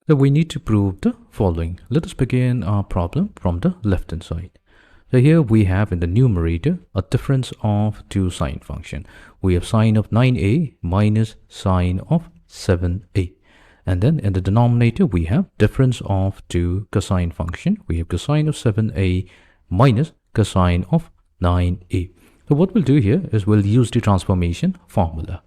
So we need to prove the following. Let us begin our problem from the left hand side. So here we have in the numerator a difference of two sine function. We have sine of 9a minus sine of 7a. And then in the denominator we have difference of two cosine function. We have cosine of 7a minus cosine of 9a. So what we'll do here is we'll use the transformation formula.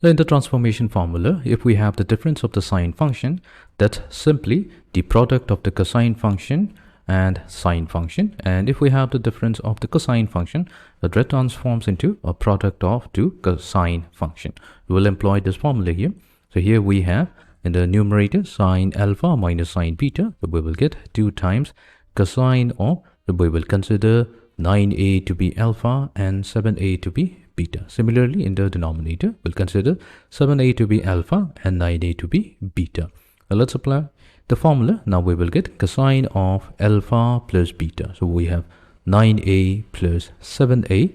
So in the transformation formula, if we have the difference of the sine function, that's simply the product of the cosine function and sine function. And if we have the difference of the cosine function, that transforms into a product of two cosine function. We will employ this formula here. So here we have in the numerator sine alpha minus sine beta. So we will get 2 times cosine of, so we will consider 9a to be alpha and 7a to be beta. Similarly, in the denominator, we'll consider 7a to be alpha and 9a to be beta. Now let's apply the formula. Now we will get cosine of alpha plus beta. So we have 9a plus 7a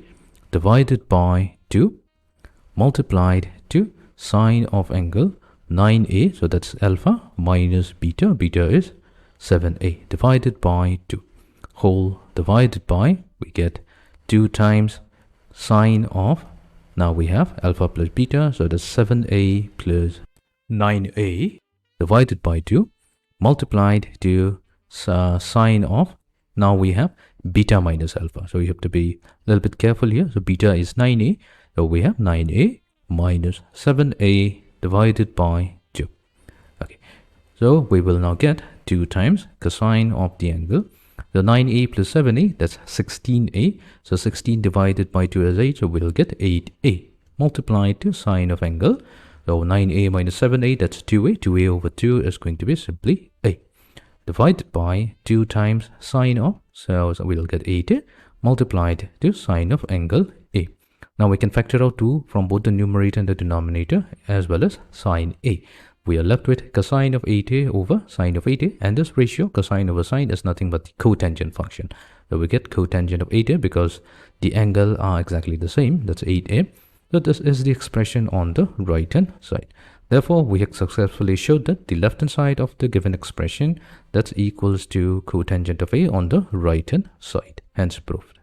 divided by 2 multiplied to sine of angle 9a. So that's alpha minus beta. Beta is 7a divided by 2 whole divided by, we get 2 times sine of, now we have alpha plus beta, so that's 7a plus 9a divided by 2 multiplied to sine of, now we have beta minus alpha. So you have to be a little bit careful here. So beta is 9a, so we have 9a minus 7a divided by 2. Okay, so we will now get 2 times cosine of the angle. So 9a plus 7a, that's 16a. So 16 divided by 2 is 8. So we'll get 8a multiplied to sine of angle. So 9a minus 7a, that's 2a. 2a over 2 is going to be simply a. Divided by 2 times sine of, so we'll get 8a multiplied to sine of angle a. Now we can factor out 2 from both the numerator and the denominator as well as sine a. We are left with cosine of 8a over sine of 8a, and this ratio cosine over sine is nothing but the cotangent function. So we get cotangent of 8a because the angle are exactly the same, that's 8a. So this is the expression on the right hand side. Therefore, we have successfully showed that the left hand side of the given expression that's equals to cotangent of a on the right hand side, hence proved.